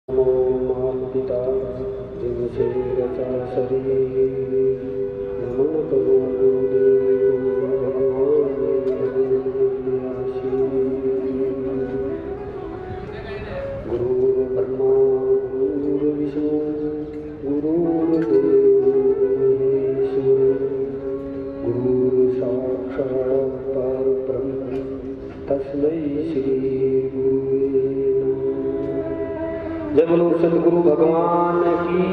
नमो पिता जिनसे रचा शरीर, नमन करो गुरुदेव भगवान गुरु ब्रह्मा गुरु विष्णु गुरुदेव महेश्वर, गुरु साक्षात् परब्रह्म तस्मै श्री गुरुवे नमः। जय बोलो सदगुरु भगवान की।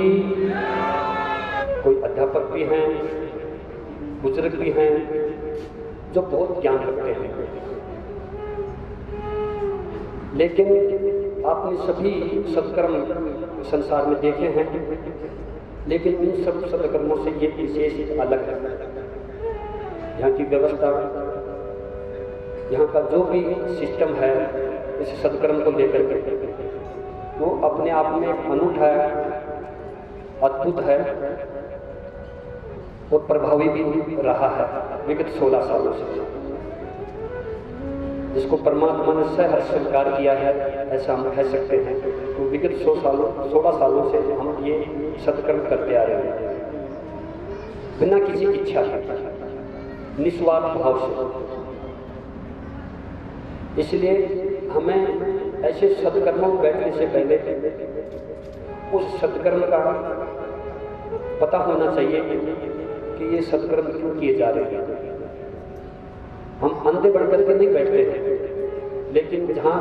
कोई अध्यापक भी हैं, बुजुर्ग भी हैं जो बहुत ज्ञान रखते हैं, लेकिन आपने सभी सत्कर्म संसार में देखे हैं, लेकिन इन सब सत्कर्मों से ये विशेष अलग है। यहाँ की व्यवस्था, यहाँ का जो भी सिस्टम है इस सत्कर्म को लेकर के, वो अपने आप में अनूठा है, अद्भुत है और प्रभावी भी रहा है विगत 16 सालों से, जिसको परमात्मा ने सहर्ष स्वीकार किया है, ऐसा हम कह सकते हैं। तो विगत 16 सालों से हम ये सत्कर्म करते आ रहे हैं बिना किसी इच्छा के, निस्वार्थ भाव से। इसलिए हमें ऐसे सत्कर्मों में बैठने से पहले उस सत्कर्म का पता होना चाहिए कि ये सत्कर्म क्यों किए जा रहे हैं। हम अंधे बढ़ करके नहीं बैठते हैं, लेकिन जहाँ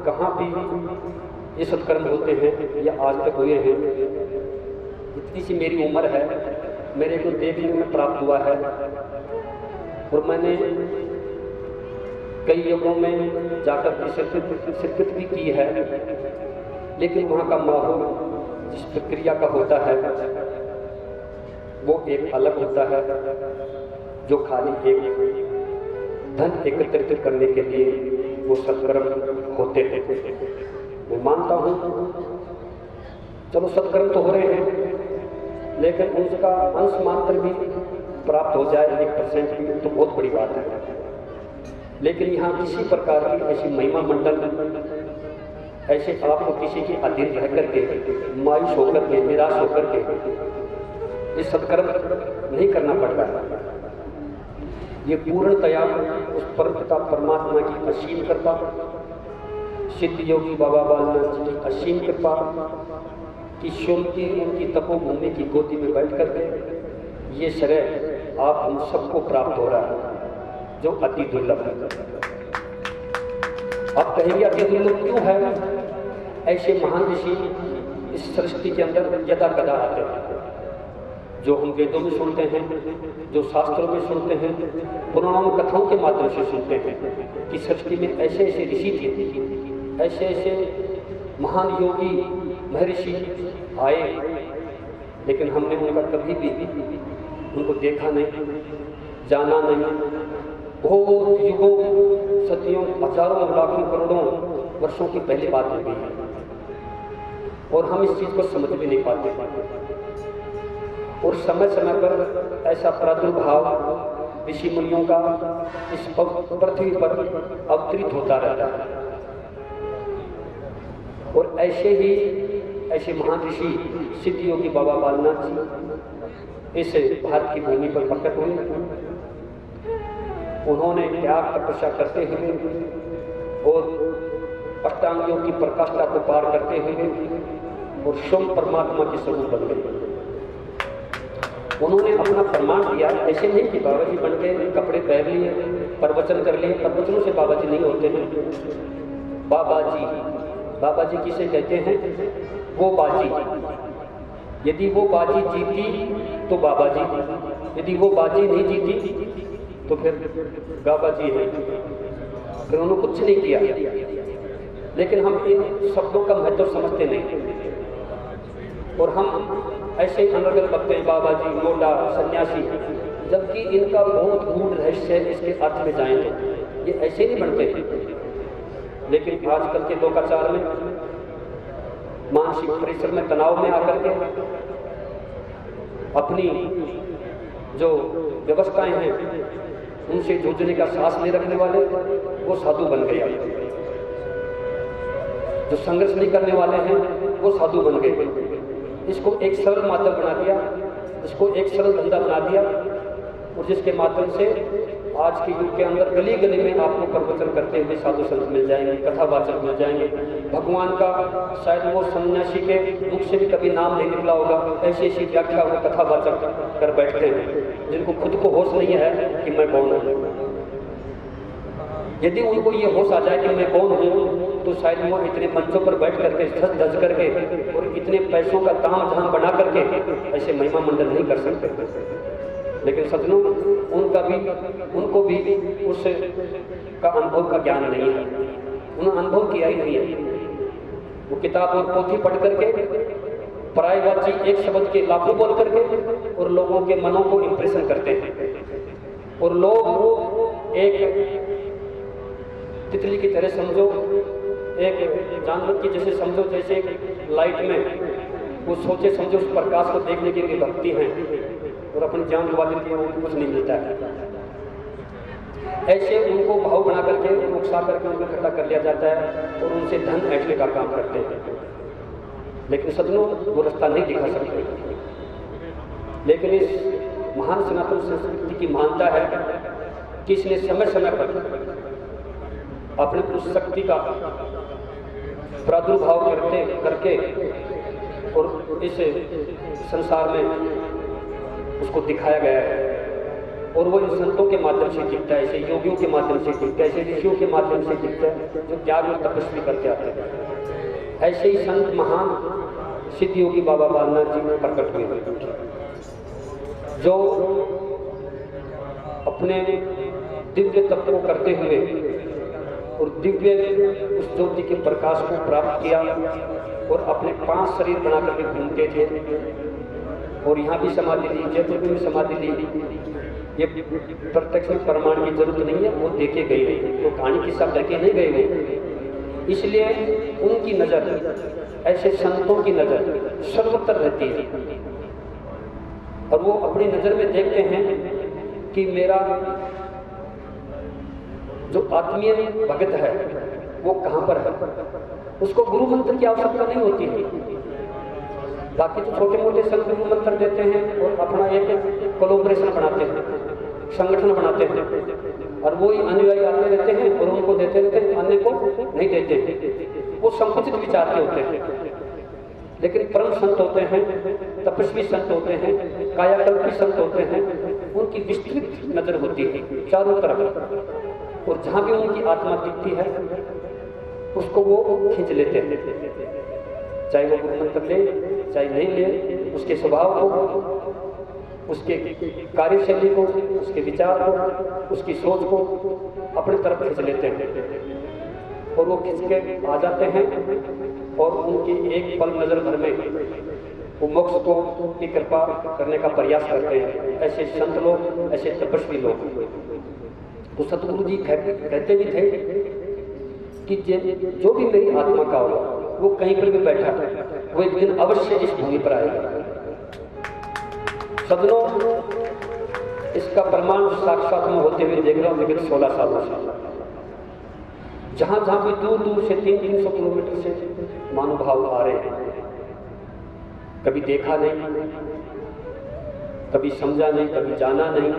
कहाँ भी ये सत्कर्म होते हैं या आज तक हुए हैं, इतनी सी मेरी उम्र है, मेरे को देखने में प्राप्त हुआ है और मैंने कई युगों में जाकर शिरकत भी की है, लेकिन वहाँ का माहौल जिस प्रक्रिया का होता है वो एक अलग होता है, जो खाली एक धन एकत्रित करने के लिए वो सत्कर्म होते हैं। मैं मानता हूँ चलो सत्कर्म तो हो रहे हैं, लेकिन उसका अंश मात्र भी प्राप्त हो जाए 1% भी तो बहुत बड़ी बात है। लेकिन यहाँ किसी प्रकार की ऐसी महिमा मंडल, ऐसे आपको किसी के अधीन रह करके, मायूस होकर के, निराश होकर के ये सत्कर्म नहीं करना पड़ता है। ये पूर्णतया उस परमपिता परमात्मा की असीम कृपा, सिद्ध योगी बाबा बालनाथ जी की असीम कृपा की शुल्की उनकी तपोभूमि की गोदी में बैठ करके ये श्रेय आप हम सबको प्राप्त हो रहा है, जो अति दुर्लभ है। आप कहेंगे अति दुर्लभ क्यों है? ऐसे महान ऋषि इस सृष्टि के अंदर यदा कदा आते हैं, जो हम वेदों में सुनते हैं, जो शास्त्रों में सुनते हैं, पुराणों में कथाओं के माध्यम से सुनते हैं कि सृष्टि में ऐसे ऐसे ऋषि थे, ऐसे ऐसे महान योगी महर्षि आए, लेकिन हमने उनका कभी भी उनको देखा नहीं, जाना नहीं। बहुत युगों, सदियों, हजारों, लाखों, करोड़ों वर्षों की पहली बात हो गई है और हम इस चीज को समझ भी नहीं पाते। और समय समय पर ऐसा प्रादुर्भाव ऋषि मुनियों का इस पृथ्वी पर अवतरित होता रहता है और ऐसे महान ऋषि सिद्ध योगी बाबा बालनाथ जी इस भारत की भूमि पर प्रकट हुए। उन्होंने त्याग तपस्या करते हुए और अष्टांग योग की प्रकाष्ठा को पार करते हुए और स्वयं परमात्मा के स्वरूप बन गए। उन्होंने अपना प्रमाण दिया, ऐसे नहीं कि बाबा जी बन के कपड़े पहन लिए, प्रवचन कर लिए। प्रवचनों से बाबा जी नहीं होते हैं। बाबा जी किसे कहते हैं? वो बाजी। यदि वो बाजी जीती तो बाबा जी, यदि वो बाजी नहीं जीती तो फिर बाबा जी है। फिर उन्होंने कुछ नहीं किया, लेकिन हम इन शब्दों का महत्व समझते नहीं और हम ऐसे अनर्गल लगते हैं, बाबा जी, मोटा, सन्यासी, जबकि इनका बहुत गूढ़ रहस्य इसके अर्थ में जाएंगे। ये ऐसे नहीं बनते। लेकिन आजकल के लोकाचार में, मानसिक परिश्रम में, तनाव में आकर के अपनी जो व्यवस्थाएं हैं उनसे जूझने का साहस नहीं रखने वाले वो साधु बन गए। जो संघर्ष नहीं करने वाले हैं वो साधु बन गए। इसको एक सरल माध्यम बना दिया, इसको एक सरल धंधा बना दिया, और जिसके माध्यम से आज के युग के अंदर गली गली में आपको प्रवचन करते हुए साधु संत मिल जाएंगे, कथावाचक मिल जाएंगे। भगवान का शायद वो सन्यासी के मुख से भी कभी नाम नहीं निकला होगा, ऐसी ऐसी व्याख्या वो कथावाचक कर बैठते हैं जिनको खुद को होश नहीं है कि मैं कौन हूँ। यदि उनको ये होश आ जाए कि मैं कौन हूँ, तो शायद वो इतने मंचों पर बैठ करके धस धस करके और इतने पैसों का ताम झाम बना करके ऐसे महिमा मंडल नहीं कर सकते। लेकिन सज्जनों, उनको भी उस का अनुभव का ज्ञान नहीं है, उन्होंने अनुभव किया ही नहीं है। वो किताब और पोथी पढ़ करके परायवाची एक शब्द के लाखों बोल करके और लोगों के मनों को इंप्रेशन करते हैं, और लोग एक तितली की तरह समझो, एक जानवर की जैसे समझो, जैसे लाइट में वो सोचे समझो उस प्रकाश को देखने के लिए भक्ति हैं और अपनी जान गवा देती है, उनको कुछ नहीं मिलता है। ऐसे उनको भाव बना करके उकसा करके उनको इकट्ठा कर लिया जाता है और उनसे धन ऐठने का काम करते हैं। लेकिन सज्जनों, वो रास्ता नहीं दिखा सकते। लेकिन इस महान सनातन संस्कृति की महानता है कि इसने समय समय पर अपने उस शक्ति का प्रादुर्भाव करके और इस संसार में उसको दिखाया गया है। और वो इन संतों के माध्यम से दिखता है, ऐसे योगियों के माध्यम से दिखता है, ऐसे ऋषियों के माध्यम से दिखता है जो त्याग और तपस्वी करके आते हैं। ऐसे ही संत महान सिद्ध योगी बाबा बालनाथ जी में प्रकट हुए, जो अपने दिव्य तप को करते हुए और दिव्य उस ज्योति के प्रकाश को प्राप्त किया और अपने 5 शरीर बना करके घूमते थे। और यहाँ भी समाधि ली, जयपुर में भी समाधि ली। ये प्रत्यक्ष में प्रमाण की जरूरत नहीं है, वो देखे गए हैं, वो कहानी किस्सा लेके नहीं गए हैं। इसलिए उनकी नजर, ऐसे संतों की नजर सर्वत्र रहती है और वो अपनी नजर में देखते हैं कि मेरा जो आत्मीय भगत है वो कहाँ पर है। उसको गुरु मंत्र की आवश्यकता नहीं होती है। बाकी तो छोटे मोटे संत गुरु मंत्र देते हैं और अपना एक कोलैबोरेशन बनाते हैं, संगठन बनाते हैं, और वो ही अनुयायी आते रहते हैं और उनको देते रहते हैं, अन्य को नहीं देते। वो संकुचित विचार के होते हैं। लेकिन परम संत होते हैं, तपस्वी संत होते हैं, कायाकल्पी संत होते हैं, उनकी विस्तृत नजर होती है चारों तरफ, और जहाँ भी उनकी आत्मा दिखती है उसको वो खींच लेते हैं। चाहे वो गुरु मंत्र ले चाहे नहीं ले, उसके स्वभाव को, उसके कार्यशैली को, उसके विचार को, उसकी सोच को अपनी तरफ खींच लेते हैं और वो खींच के आ जाते हैं और उनकी एक पल नजर भर में वो मोक्ष को की कृपा करने का प्रयास करते हैं। ऐसे संत लोग, ऐसे तपस्वी लोग। तो सतगुरु जी कहते भी थे कि जो भी मेरी आत्मा का होगा वो कहीं पर भी बैठा वो एक दिन अवश्य इस भूमि पर आएगा। सदनों, इसका प्रमाण साक्षात में होते हुए देख रहा हूं विगत 16 सालों से। जहां जहां भी दूर दूर से 300-300 किलोमीटर से महानुभाव आ रहे हैं, कभी देखा नहीं, कभी समझा नहीं, कभी जाना नहीं।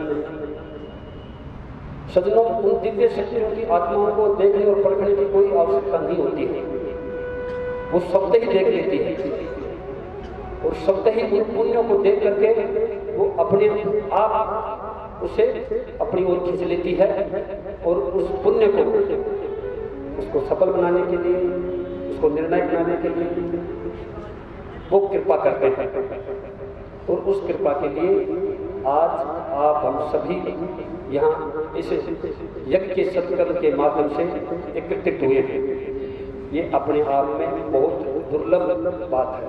सज्जनों, उन दिव्य शक्तियों की आत्माओं को देखने और परखने की कोई आवश्यकता नहीं होती है। वो स्वतः ही देख लेती है और स्वतः ही उन पुण्यों को देख करके वो अपने आप उसे अपनी ओर खींच लेती है और उस पुण्य को उसको सफल बनाने के लिए, उसको निर्णय बनाने के लिए वो कृपा करते हैं। और उस कृपा के लिए आज आप हम सभी यहाँ इस यज्ञ के सत्कर्म के माध्यम से एकत्रित हुए हैं। ये अपने आप में बहुत दुर्लभ बात है।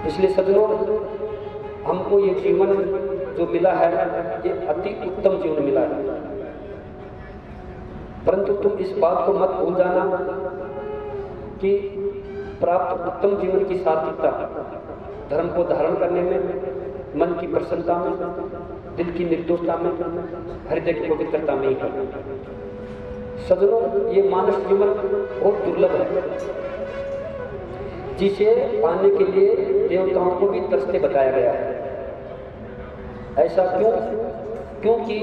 इसलिए सज्जनों, हमको ये जीवन जो मिला है ये अति उत्तम जीवन मिला है। परंतु तुम इस बात को मत भूल जाना कि प्राप्त उत्तम जीवन की सार्थकता धर्म को धारण करने में, मन की प्रसन्नता में, दिल की निर्दोषता में, हृदय की पवित्रता में ही है। सज्जनों, ये मानव जीवन बहुत दुर्लभ है। जिसे पाने के लिए देवताओं को भी तरसते बताया गया है। ऐसा क्यों? क्योंकि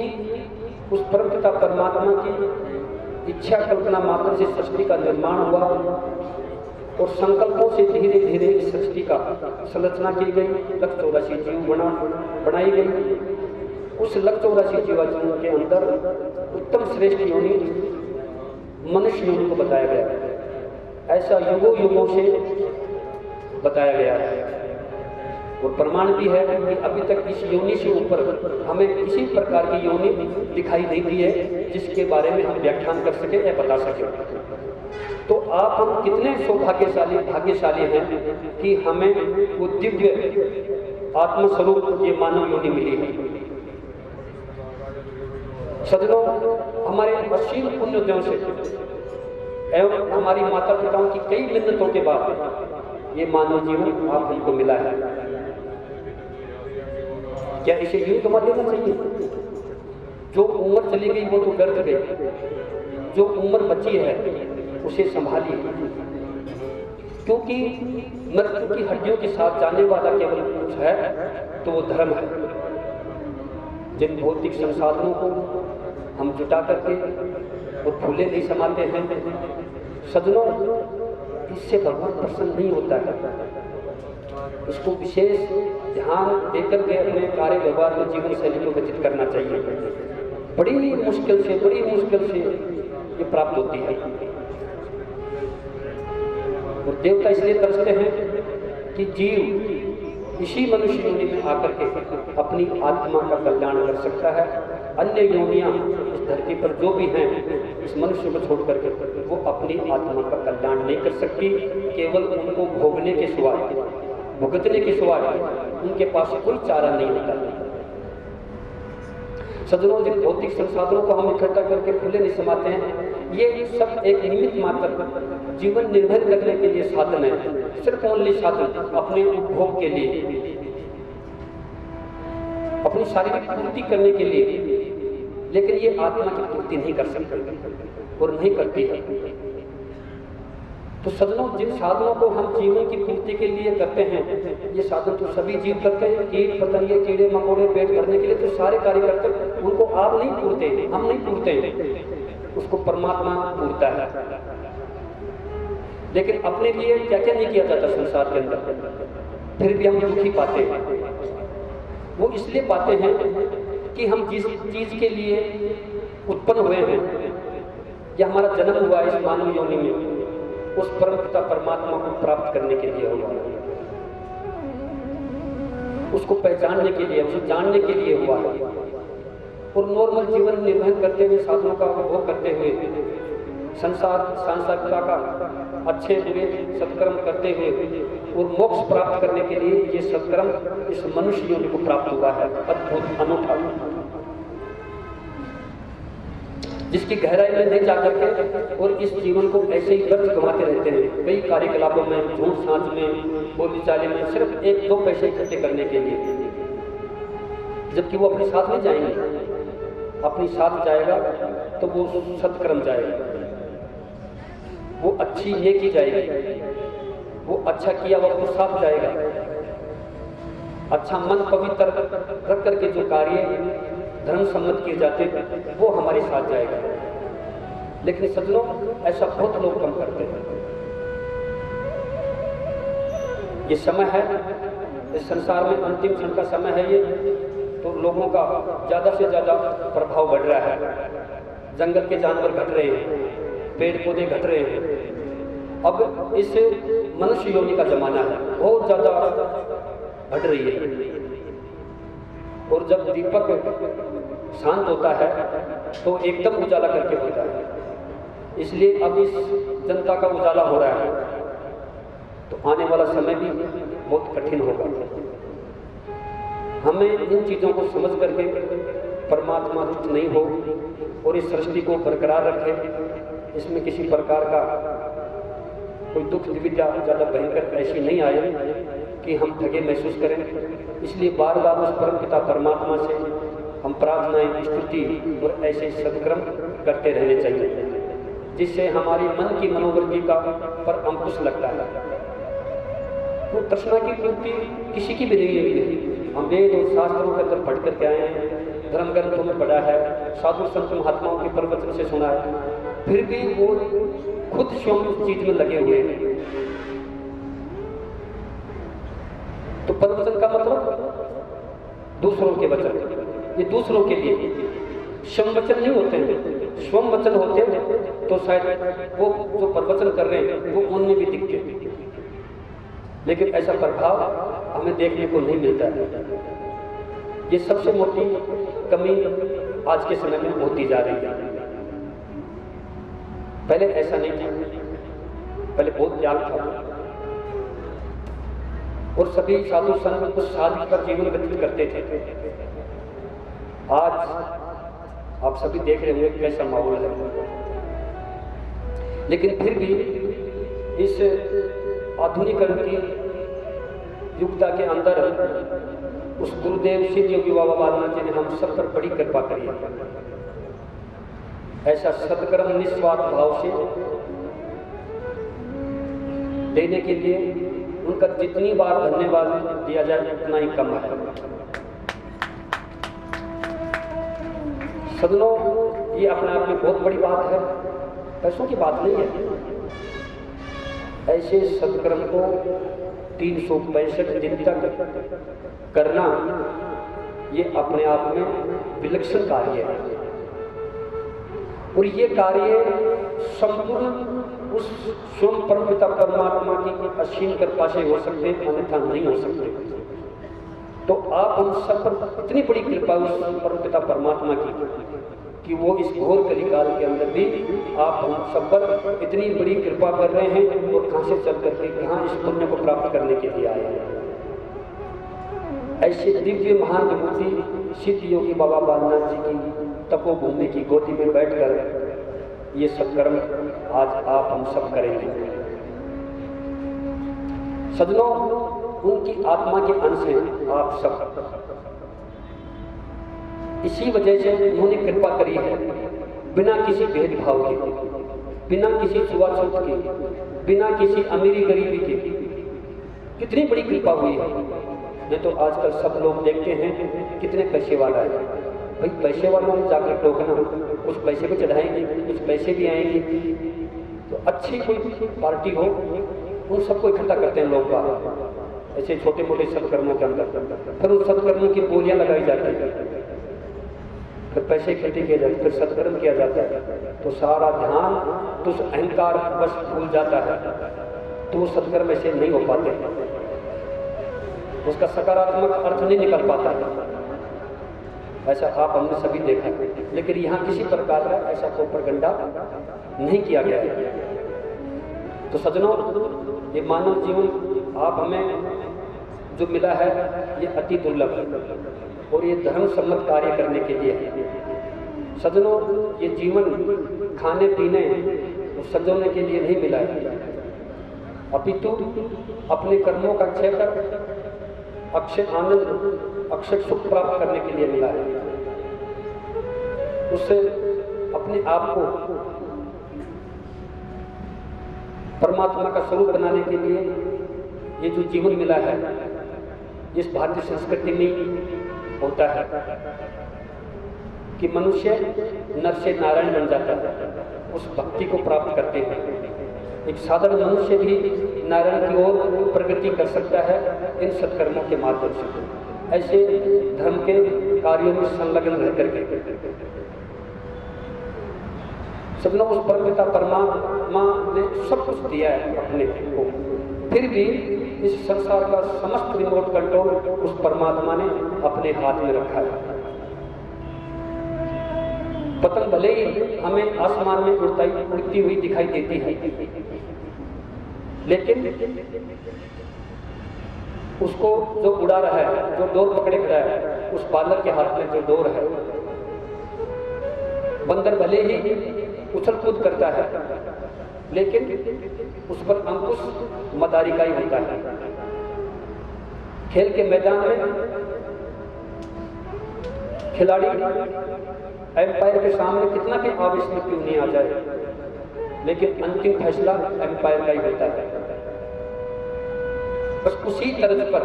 उस परमपिता परमात्मा की इच्छा कल्पना मात्र से सृष्टि का निर्माण हुआ और संकल्पों से धीरे धीरे इस सृष्टि का संरचना की गई। 184 जीव बनाई गई। उस 184 जीवाणुओं के अंदर उत्तम श्रेष्ठ योनि मनुष्य योनि को बताया गया है। ऐसा युगों युगों से बताया गया है और प्रमाण भी है कि अभी तक इस योनि से ऊपर हमें किसी प्रकार की योनि दिखाई नहीं दी है जिसके बारे में हम व्याख्यान कर सके या बता सके। तो आप हम कितने भाग्यशाली हैं कि हमें वो दिव्य आत्मस्वरूप ये मानव योनि मिली है। सज्जनों, हमारे असीम पुण्योदयों से एवं हमारी माता पिताओं की कई मिन्नतों के बाद ये मानव जीवन आप हमको मिला है। क्या इसे यूं गंवा देना चाहिए? जो उम्र चली गई वो तो गर्द गई, जो उम्र बची है उसे संभालिए, क्योंकि मृत्यु की हड्डियों के साथ जाने वाला केवल कुछ है तो वो धर्म है। जिन भौतिक संसाधनों को हम जुटा करके और फूले नहीं समाते हैं, सज्जनों, इससे भगवान प्रसन्न नहीं होता है। इसको विशेष ध्यान देकर के अपने कार्य व्यवहार में जीवन शैली को व्यतीत करना चाहिए। बड़ी मुश्किल से ये प्राप्त होती है। और देवता इसलिए तरसते हैं कि जीव इसी मनुष्य योनि में आकर के अपनी आत्मा का कल्याण कर सकता है। अन्य योनियां इस धरती पर जो भी हैं, इस मनुष्य को छोड़ करके वो अपनी आत्मा का कल्याण नहीं कर सकती। केवल उनको भोगने के सिवाय, भुगतने के सिवाय उनके पास कोई चारा नहीं होता। सज्जनों, जिन भौतिक संसाधनों को हम इकट्ठा करके फूले नहीं समाते हैं, ये सब एक निमित्त मात्र जीवन निर्भर करने के लिए साधन है। सिर्फ ओनली साधन अपने उपभोग के लिए, अपनी शारीरिक पूर्ति करने के लिए, लेकिन ये आत्मा की पूर्ति नहीं कर सकते और नहीं करती है। तो सज्जनों, जिन साधनों को हम जीवन की पूर्ति के लिए करते हैं, ये साधन तो सभी जीव करते हैं। कीट पतंगे, कीड़े मकोड़े पेट भरने के लिए तो सारे कार्य करते हैं। उनको आप नहीं पूरते, हम नहीं पूरते, उसको परमात्मा पूरता है। लेकिन अपने लिए क्या क्या नहीं किया जाता संसार के अंदर, फिर भी हम दुखी पाते हैं। वो इसलिए पाते हैं कि हम जिस चीज के लिए उत्पन्न हुए हैं या हमारा जन्म हुआ इस मानव योनि में, उस परमपिता परमात्मा को प्राप्त करने के लिए हुआ, उसको पहचानने के लिए, उसे जानने के लिए हुआ है। और नॉर्मल जीवन निर्वहन करते हुए, साधनों का उपभोग करते हुए, सांसारिकता का अच्छे बुरे सत्कर्म करते हुए और मोक्ष प्राप्त करने के लिए ये सत्कर्म इस मनुष्य योनि को प्राप्त हुआ है। अद्भुत, अनूठा, जिसकी गहराई में नहीं जाकर के और इस जीवन को ऐसे ही व्यर्थ गंवाते रहते हैं कई कार्यकलापों में, झूठ साँच में, बोलीचाली में, सिर्फ 1-2 पैसे इकट्ठे करने के लिए, जबकि वो अपने साथ नहीं जाएंगे। अपनी साथ जाएगा तो वो सत्कर्म जाएगा, वो अच्छी नेकी जाएगी, वो अच्छा किया वो साथ जाएगा। अच्छा मन पवित्र रख करके जो कार्य धर्म सम्मत किए जाते वो हमारे साथ जाएगा। लेकिन सज्जनों, ऐसा बहुत लोग कम करते हैं। ये समय है, इस संसार में अंतिम क्षण का समय है ये, तो लोगों का ज्यादा से ज्यादा प्रभाव बढ़ रहा है। जंगल के जानवर घट रहे हैं, पेड़ पौधे घट रहे हैं। अब इस मनुष्य योनि का जमाना है, बहुत ज्यादा घट रही है। और जब दीपक शांत होता है तो एकदम उजाला करके होता है। इसलिए अब इस जनता का उजाला हो रहा है, तो आने वाला समय भी बहुत कठिन होगा। हमें इन चीजों को समझ करके परमात्मा रुच नहीं हो और इस सृष्टि को बरकरार रखे, इसमें किसी प्रकार का कोई दुख दुविधा ज्यादा भयंकर ऐसी नहीं आए कि हम ठगे महसूस करें। इसलिए बार बार उस परमपिता परमात्मा से हम प्रार्थनाएं, स्तुति और ऐसे सत्कर्म करते रहने चाहिए, जिससे हमारी मन की मनोवृत्ति का पर अंकुश लगता है। वो तृष्णा की पूर्ति किसी की भी नहीं हुई है। हम वेद और शास्त्रों के अंदर पढ़ करके आए हैं, धर्म ग्रंथों में पढ़ा है, साधु संत महात्माओं के प्रवचन से सुना है, फिर भी वो खुद स्वयं उस चीज में लगे हुए हैं। तो प्रवचन का मतलब दूसरों के वचन, ये दूसरों के लिए स्वयं वचन नहीं होते हैं। स्वयं वचन होते हैं तो शायद वो जो प्रवचन कर रहे हैं वो उनमें भी दिखते, लेकिन ऐसा प्रभाव हमें देखने को नहीं मिलता है। ये सबसे मोटी कमी आज के समय में होती जा रही है। पहले ऐसा नहीं था, पहले बहुत त्याग था और सभी साधु संत उस साधु पर जीवन व्यतीत करते थे। आज आप सभी देख रहे होंगे कैसा माहौल है, लेकिन फिर भी इस आधुनिकरण की युगता के अंदर उस गुरुदेव सिद्ध योगी बाबा बालनाथ जी ने हम सब पर बड़ी कृपा करी है। ऐसा सत्कर्म निस्वार्थ भाव से देने के लिए उनका जितनी बार धन्यवाद दिया जाए उतना ही कम है। सदनों, ये अपने आप में बहुत बड़ी बात है, पैसों की बात नहीं है। ऐसे सत्कर्म को 365 दिन तक करना, ये अपने आप में विलक्षण कार्य है और ये कार्य संपूर्ण उस स्वयं परमपिता परमात्मा की असीम कृपा से हो सकते हैं, अन्यथा नहीं हो सकते। तो आप हम सब पर इतनी बड़ी कृपा उस परमपिता परमात्मा की कि वो इस घोर कलिकाल के अंदर भी आप हम सब पर इतनी बड़ी कृपा कर रहे हैं और कहां से चल करके कहां इस पुण्य को प्राप्त करने के लिए आए हैं। ऐसे दिव्य महान विभूति सिद्ध योगी बाबा बालनाथ जी की तपोभूमि की गोदी में बैठकर ये सत्कर्म आज आप हम सब करेंगे। सज्जनों, उनकी आत्मा के अंश हैं आप सब। इसी वजह से उन्होंने कृपा करी है, बिना किसी भेदभाव के, बिना किसी छुआछूत के, बिना किसी अमीरी गरीबी के। कितनी बड़ी कृपा हुई है। नहीं तो आजकल सब लोग देखते हैं कितने पैसे वाला है, भाई पैसे वालों में जाकर टोकना, कुछ पैसे भी चढ़ाएंगे, कुछ पैसे भी आएंगे। तो अच्छी कोई पार्टी हो, उन सबको इकट्ठा करते हैं लोग ऐसे छोटे मोटे सत्कर्मों के अंदर, फिर उन सत्कर्मों की बोलियां लगाई जाती है, फिर पैसे इकट्ठे किए जाते, फिर सत्कर्म किया जाता है। तो सारा ध्यान तो उस अहंकार बस भूल जाता है, तो वो सत्कर्म ऐसे नहीं हो पाते, उसका सकारात्मक अर्थ नहीं निकल पाता है। ऐसा आप हमने सभी देखा है, लेकिन यहाँ किसी प्रकार का ऐसा कोई प्रोपेगेंडा नहीं किया गया है। तो सज्जनों, ये मानव जीवन आप हमें जो मिला है ये अति दुर्लभ है और ये धर्म सम्मत कार्य करने के लिए है। सज्जनों, ये जीवन खाने पीने और सजोने के लिए नहीं मिला है, अपितु अपने कर्मों का क्षय कर अक्षय आनंद, अक्षय सुख प्राप्त करने के लिए मिला है। उससे अपने आप को परमात्मा का स्वरूप बनाने के लिए ये जो जीवन मिला है, इस भारतीय संस्कृति में होता है कि मनुष्य नर से नारायण बन जाता है, उस भक्ति को प्राप्त करते हैं। एक साधारण मनुष्य भी नारायण की ओर प्रगति कर सकता है इन सत्कर्मों के माध्यम से, ऐसे धर्म के कार्यों में संलग्न रह करके। सबने उस परमपिता परमात्मा ने सब कुछ दिया है अपने को, फिर भी इस संसार का समस्त रिमोट कंट्रोल उस परमात्मा ने अपने हाथ में रखा है। पतंग भले ही हमें आसमान में उड़ती हुई दिखाई देती है, लेकिन उसको जो उड़ा रहा है, जो डोर पकड़े खड़ा है, उस बालक के हाथ में जो डोर है। बंदर भले ही उछल कूद करता है, लेकिन उस पर अंकुश मदारी का ही होता है। खेल के मैदान में खिलाड़ी एम्पायर के सामने कितना भी आवेश में क्यों नहीं आ जाए, लेकिन अंतिम फैसला एम्पायर का ही होता है। बस उसी तर्ज पर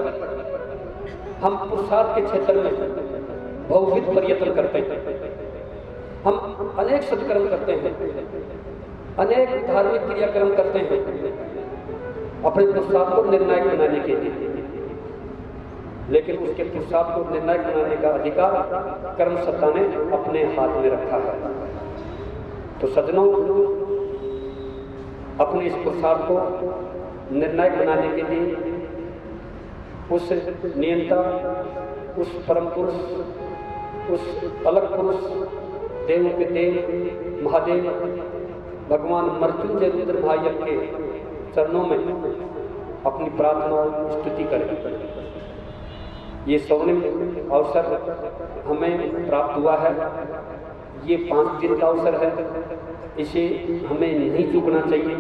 हम पुरुषार्थ के क्षेत्र में बहुविध प्रयत्न करते हैं। हम अनेक सत्कर्म करते हैं, अनेक धार्मिक क्रियाक्रम करते हैं अपने पुरुषार्थ को निर्णायक बनाने के लिए, लेकिन उसके पुरुषार्थ को निर्णायक बनाने का अधिकार कर्म सत्ता ने अपने हाथ में रखा है। तो सज्जनों, अपने इस पुरुषार्थ को निर्णायक बनाने के लिए उस नियंता, उस परम पुरुष, उस अलग पुरुष, देव के देव महादेव भगवान मृत्युंजय रुद्र महायज्ञ के चरणों में अपनी प्रार्थना और स्तुति करें। ये स्वर्णिम अवसर हमें प्राप्त हुआ है, ये 5 दिन का अवसर है, इसे हमें नहीं चूकना चाहिए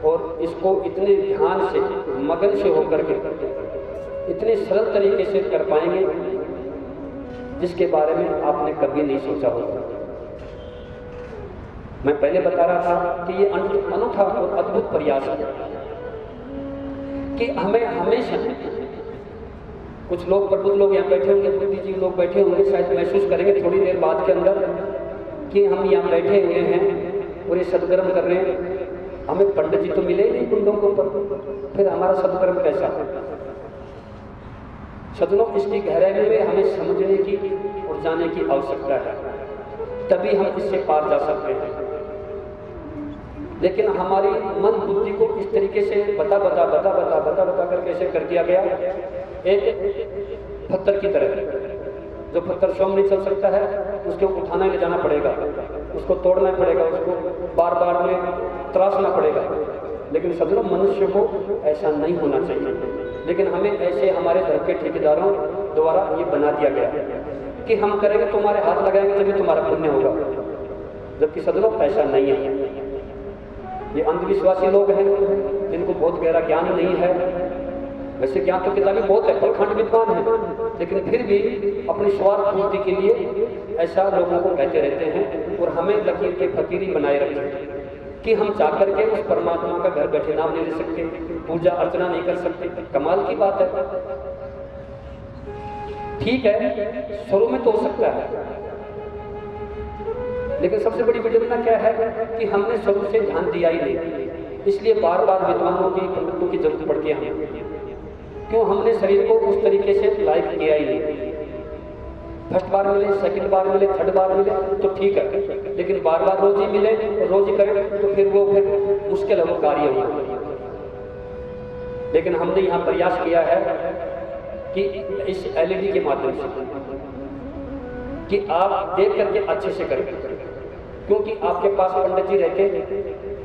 और इसको इतने ध्यान से, मगन से होकर के इतने सरल तरीके से कर पाएंगे जिसके बारे में आपने कभी नहीं सोचा होगा। मैं पहले बता रहा था कि ये अनूठा और अद्भुत प्रयास है कि हमें हमेशा, कुछ लोग प्रबुद्ध लोग यहाँ बैठे होंगे, बुद्धिजीवी लोग बैठे होंगे, शायद महसूस करेंगे थोड़ी देर बाद के अंदर कि हम यहाँ बैठे हुए हैं और ये सदकर्म कर रहे हैं, हमें पंडित जी तो मिले ही नहीं कुंडों के ऊपर, फिर हमारा सदकर्म कैसा हो। सज्जनों, इसकी गहराई में हमें समझने की और जाने की आवश्यकता है, तभी हम इससे पार जा सकते हैं। लेकिन हमारी मन बुद्धि को इस तरीके से बता कर कैसे कर दिया गया, एक पत्थर की तरह, जो पत्थर स्वयं नहीं चल सकता है उसको उठाना ले जाना पड़ेगा, उसको तोड़ना पड़ेगा, उसको बार बार में त्रासना पड़ेगा। लेकिन सज्जनों, मनुष्य को ऐसा नहीं होना चाहिए। लेकिन हमें ऐसे हमारे धर्म के ठेकेदारों द्वारा ये बना दिया गया कि हम करेंगे, तुम्हारे हाथ लगाएंगे तभी तुम्हारा पुण्य होगा, जबकि सज्जनों ऐसा नहीं है। ये अंधविश्वासी लोग हैं जिनको बहुत गहरा ज्ञान नहीं है। वैसे ज्ञान तो किताबें बहुत है, प्रखंड विद्वान है, लेकिन फिर भी अपनी स्वार्थ पूर्ति के लिए ऐसा लोगों को कहते रहते हैं और हमें लकीर के फकीरी बनाए रखते कि हम जाकर के उस परमात्मा का घर बैठे नाम नहीं ले सकते, पूजा अर्चना नहीं कर सकते। कमाल की बात है। ठीक है, शुरू में तो हो सकता है, लेकिन सबसे बड़ी विडंबना क्या है कि हमने शुरू से ध्यान दिया ही नहीं, इसलिए बार बार विद्वानों की, पंडितों की जरूरत पड़ती है हमें। क्यों? हमने शरीर को उस तरीके से लाइफ किया ही नहीं। फर्स्ट बार मिले, सेकंड बार मिले, थर्ड बार मिले तो ठीक है, लेकिन बार बार रोज ही मिले और रोज ही करें तो फिर मुश्किल है वो कार्य होना। लेकिन हमने यहाँ प्रयास किया है कि इस एलईडी के माध्यम से कि आप देख करके अच्छे से करें, क्योंकि आपके पास पंडित जी रहते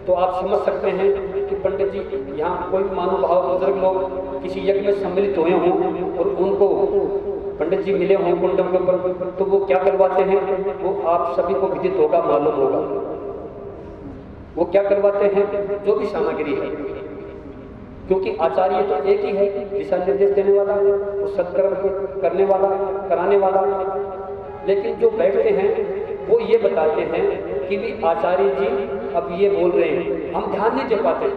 तो आप समझ सकते हैं कि पंडित जी यहाँ कोई महानुभाव बुजुर्ग लोग किसी यज्ञ में सम्मिलित हुए हों और उनको पंडित जी मिले हों कुंडों के ऊपर, तो वो क्या करवाते हैं वो आप सभी को विदित होगा, मालूम होगा। वो क्या करवाते हैं, जो भी सामग्री है, क्योंकि आचार्य तो एक ही है, दिशा निर्देश देने वाला, उस सत्कर्म को करने वाला, कराने वाला। लेकिन जो बैठते हैं वो ये बताते हैं कि भी आचार्य जी अब ये बोल रहे हैं, हम ध्यान नहीं दे पाते,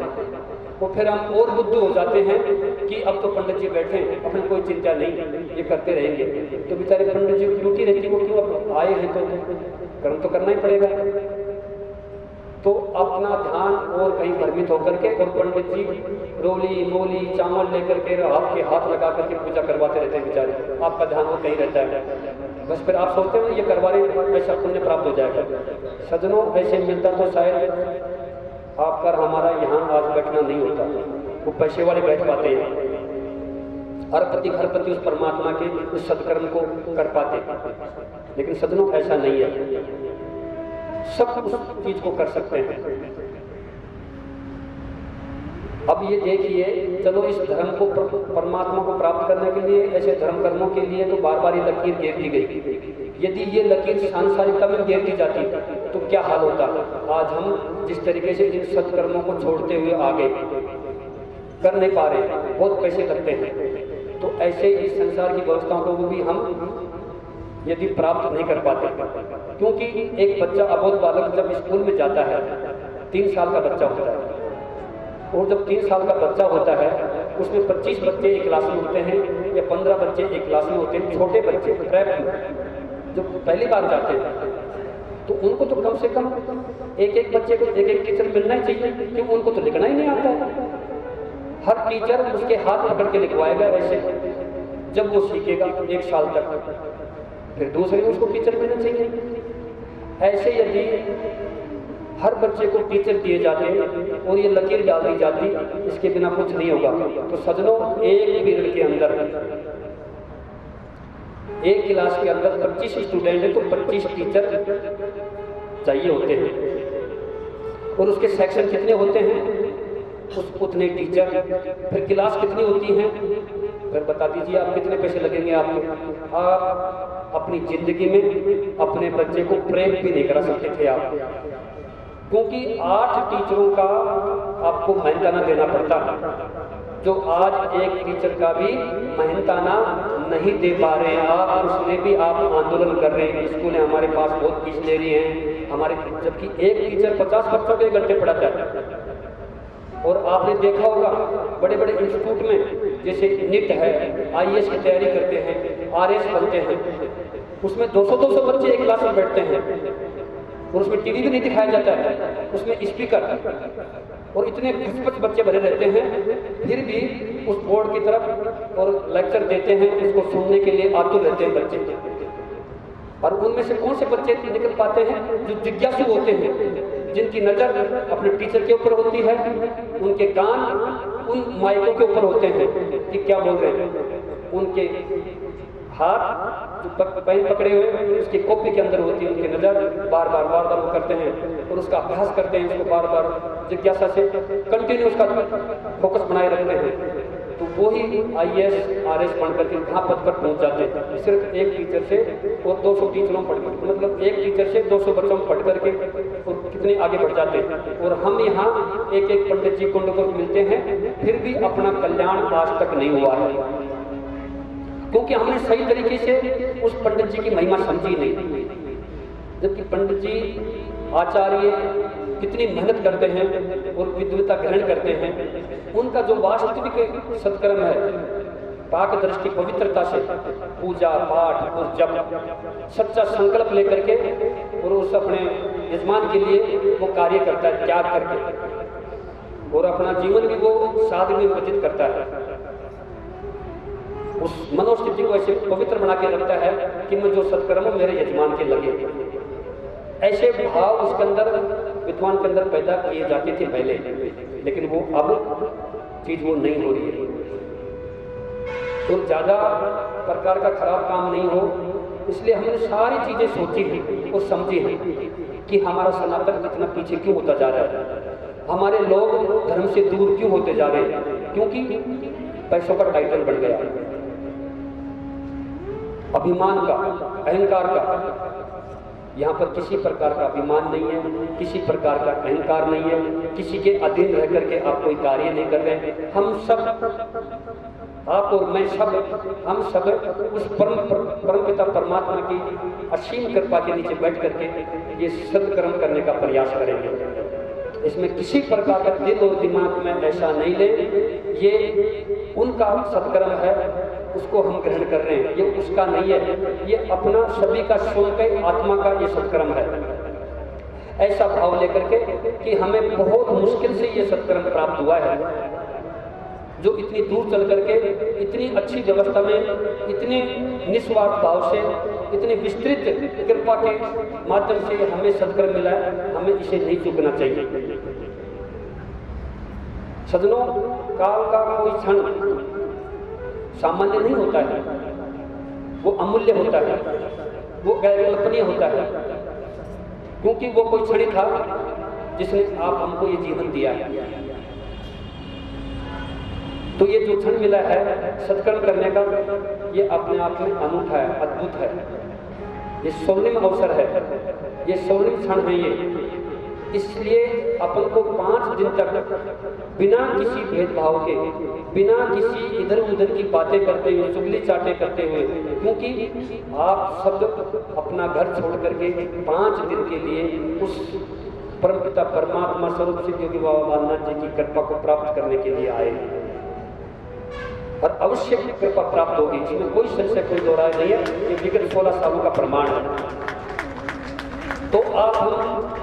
तो फिर हम और बुद्धू हो जाते हैं कि अब तो पंडित जी बैठे हैं, अपनी कोई चिंता नहीं, ये करते रहेंगे। तो बेचारे पंडित जी की ड्यूटी रहती है, वो क्यों अब आए हैं तो कर्म तो करना ही पड़ेगा। तो अपना ध्यान और कहीं भ्रमित होकर के और पंडित जी रोली मोली चावल लेकर के हाथ के हाथ लगा करके पूजा करवाते रहते हैं बेचारे, आपका ध्यान वो कहीं रहता है। बस फिर आप सोचते हो ये करवा रहे ऐसा पुण्य प्राप्त हो जाएगा। सज्जनों, ऐसे मिलता तो शायद आपका हमारा यहाँ आज बैठना नहीं होता, वो पैसे वाले बैठ पाते हैं, हरपति घरपति उस परमात्मा के उस सत्कर्म को कर पाते। लेकिन सज्जनों ऐसा नहीं है, सब उस चीज को कर सकते हैं। अब ये देखिए, चलो इस धर्म को परमात्मा को प्राप्त करने के लिए ऐसे धर्म कर्मों के लिए तो बार बार ये लकीर घेर दी गई। यदि ये लकीर सांसारिकता में घेर दी जाती तो क्या हाल होता। आज हम जिस तरीके से इन सत्कर्मों को छोड़ते हुए आगे कर नहीं पा रहे, बहुत पैसे लगते हैं, तो ऐसे इस संसार की व्यवस्थाओं को भी हम यदि प्राप्त नहीं कर पाते, क्योंकि एक बच्चा अबोध बालक जब स्कूल में जाता है 3 साल का बच्चा होता है, और जब 3 साल का बच्चा होता है उसमें 25 बच्चे एक क्लास में होते हैं या 15 बच्चे एक क्लास में होते हैं, छोटे बच्चे ट्रैप में जो पहली बार जाते हैं, तो उनको तो कम से कम एक बच्चे को एक टीचर मिलना ही चाहिए, क्योंकि उनको तो लिखना ही नहीं आता है। हर टीचर उसके हाथ पकड़ के लिखवाएगा ऐसे, जब वो सीखेगा 1 साल तक, फिर दूसरे उसको टीचर मिलना चाहिए। ऐसे यदि हर बच्चे को टीचर दिए जाते और ये लकीर डाल दी जाती इसके बिना कुछ नहीं होगा, तो सजनों एक पीरियड के अंदर, एक क्लास के अंदर 25 स्टूडेंट है तो 25 टीचर चाहिए होते हैं। और उसके सेक्शन कितने होते हैं, उतने टीचर। फिर क्लास कितनी होती है, फिर बता दीजिए आप कितने पैसे लगेंगे आपके। आप अपनी जिंदगी में अपने बच्चे को प्रेम भी नहीं करा सकते थे आप, क्योंकि 8 टीचरों का आपको मेहनताना देना पड़ता है, जो आज एक टीचर का भी मेहनताना नहीं दे पा रहे हैं आप। उसमें भी आप आंदोलन कर रहे हैं, स्कूलें हमारे पास बहुत फीस ले रही हैं हमारे, जबकि एक टीचर 50 बच्चों के घंटे पढ़ाता है। और आपने देखा होगा बड़े बड़े इंस्टीट्यूट में, जैसे नीट है, IAS की तैयारी करते हैं, RS बनते हैं, उसमें 200-200 बच्चे एक क्लास में बैठते हैं और उसमें टीवी भी नहीं दिखाया जाता है, उसमें स्पीकर, और इतने 25 बच्चे भरे रहते हैं, फिर भी उस बोर्ड की तरफ और लेक्चर देते हैं, उसको सुनने के लिए आतुर रहते हैं बच्चे। और उनमें से कौन से बच्चे निकल पाते हैं, जो जिज्ञासु होते हैं, जिनकी नज़र अपने टीचर के ऊपर होती है, उनके कान उन माइकों के ऊपर होते हैं कि क्या बोल रहे हैं, उनके हाथ जो पेन पकड़े हुए उसकी कॉपी के अंदर होती है, उनकी नज़र बार बार वो करते हैं और उसका अभ्यास करते हैं, उसको बार बार जिज्ञासा से कंटिन्यू उसका फोकस बनाए रखते हैं। तो वो ही IAS RS बन करके कहाँ पद पर पहुँच जाते हैं, सिर्फ एक टीचर से और 200 टीचरों पढ़, मतलब एक टीचर से 200 बच्चों पढ़ करके और कितने आगे बढ़ जाते हैं। और हम यहाँ एक पंडित जी को मिलते हैं, फिर भी अपना कल्याण आज तक नहीं हुआ है, क्योंकि हमने सही तरीके से उस पंडित जी की महिमा समझी नहीं। जबकि पंडित जी आचार्य कितनी मेहनत करते हैं और विद्वता ग्रहण करते हैं, उनका जो वास्तविक सत्कर्म है, पाक दृष्टि पवित्रता से पूजा पाठ और जप, सच्चा संकल्प लेकर के और उस अपने यजमान के लिए वो कार्य करता है, त्याग करके, और अपना जीवन भी वो साधन में व्यतीत करता है। उस मनोस्थिति को ऐसे पवित्र बना के रखता है कि मैं जो सत्कर्म मेरे यजमान के लगे। ऐसे भाव उसके अंदर, विद्वान के अंदर पैदा किए जाते थे पहले, लेकिन वो अब चीज वो नहीं हो रही है। तो ज्यादा प्रकार का खराब काम नहीं हो, इसलिए हमने सारी चीजें सोची हैं और समझी हैं कि हमारा सनातन इतना पीछे क्यों होता जा रहा है, हमारे लोग धर्म से दूर क्यों होते जा रहे हैं, क्योंकि पैसों का टाइटल बढ़ गया, अभिमान का, अहंकार का। यहाँ पर किसी प्रकार का अभिमान नहीं है, किसी प्रकार का अहंकार नहीं है, किसी के अधीन रह करके आप कोई कार्य नहीं कर रहे। हम सब, आप और मैं सब, हम सब उस परमपिता परमात्मा की असीम कृपा के नीचे बैठ करके ये सत्कर्म करने का प्रयास करेंगे। इसमें किसी प्रकार का दिल और दिमाग में ऐसा नहीं ले, ये उनका सत्कर्म है, उसको हम ग्रहण कर रहे हैं, ये उसका नहीं है, ये अपना सभी का स्वयं का आत्मा का ये सत्कर्म है। ऐसा भाव लेकर के कि हमें बहुत मुश्किल से ये सत्कर्म प्राप्त हुआ है, जो इतनी दूर चल करके इतनी अच्छी व्यवस्था में, इतने निस्वार्थ भाव से, इतनी विस्तृत कृपा के माध्यम से हमें सत्कर्म मिला है, हमें इसे नहीं चूकना चाहिए। सज्जनों, काल का कोई क्षण सामान्य नहीं होता है, वो अमूल्य होता है, वो गैरकल्पनीय होता है, क्योंकि वो कोई क्षण था जिसने आप हमको ये जीवन दिया है। तो ये जो क्षण मिला है सत्कर्म करने का, ये अपने आप में अनूठा है, अद्भुत है, ये स्वर्णिम अवसर है, ये स्वर्णिम क्षण है ये। इसलिए अपन को 5 दिन तक बिना किसी भेदभाव के, बिना किसी इधर उधर की बातें करते हुए, चुगली चाटे करते हुए, क्योंकि आप सब अपना घर छोड़ करके 5 दिन के लिए उस परमपिता परमात्मा स्वरूप श्री योगी बाबा बालनाथ जी की कृपा को प्राप्त करने के लिए आए। और अवश्य कृपा प्राप्त होगी, इसमें कोई संशय, कोई दो राय नहीं है। ये विगत 16 सालों का प्रमाण है। तो आप हम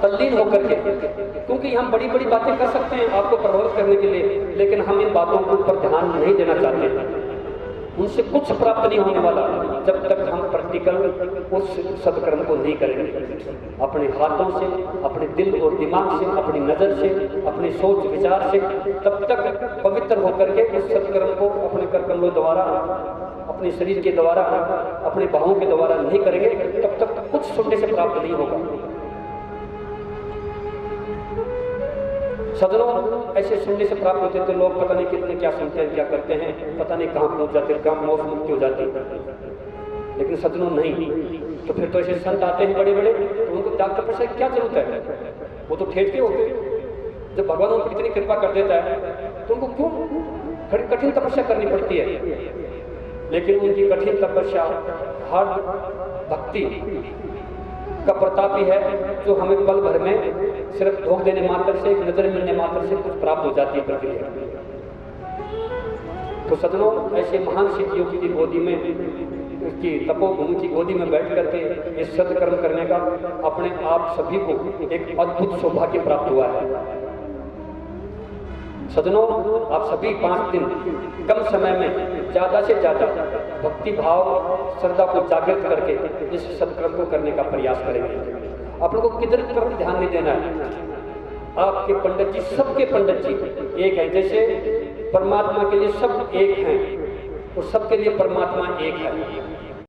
तल्लीन होकर के, क्योंकि हम बड़ी बड़ी बातें कर सकते हैं आपको प्रभावित करने के लिए, लेकिन हम इन बातों के ऊपर ध्यान नहीं देना चाहते। उनसे कुछ प्राप्त नहीं होने वाला जब तक हम प्रैक्टिकल उस सत्कर्म को नहीं करेंगे। अपने हाथों से, अपने दिल और दिमाग से, अपनी नज़र से, अपनी सोच विचार से तब तक पवित्र होकर के उस सत्कर्म को अपने कर कमलों द्वारा, अपने शरीर के द्वारा, अपने बाहों के द्वारा नहीं करेंगे, तब तक कुछ सुनने से प्राप्त नहीं होगा। सदनों ऐसे सुनने से प्राप्त होते तो लोग पता नहीं कितने क्या सुनते हैं, क्या करते हैं, पता नहीं कहाँ पहुंच जाते, कहाँ मौत मुक्ति हो जाती है। लेकिन सदनों नहीं, तो फिर तो ऐसे संत आते हैं बड़े बड़े, तो उनको त्याग तपस्या की क्या जरूरत है? वो तो ठेठ के होते। जब भगवान उनको इतनी कृपा कर देता है तो उनको क्यों कठिन तपस्या करनी पड़ती है? लेकिन उनकी कठिन तपस्या, हार्ड भक्ति का प्रताप ही है जो हमें पल भर में सिर्फ धोख देने मात्र से, एक नजर मिलने मात्र से कुछ प्राप्त हो जाती है प्रक्रिया। तो सदनों ऐसे महान सिद्ध योगी की गोदी में, की तपोभूमि की गोदी में बैठ करके इस सत्कर्म करने का अपने आप सभी को एक अद्भुत सौभाग्य प्राप्त हुआ है। सदनों आप सभी 5 दिन कम समय में ज्यादा से ज्यादा भक्ति भाव श्रद्धा को जागृत करके इस सत्कर्म को करने का प्रयास करेंगे। आप लोगों को किधर तरफ ध्यान नहीं देना है। आपके पंडित जी, सबके पंडित जी एक है, जैसे परमात्मा के लिए सब एक हैं और सबके लिए परमात्मा एक है।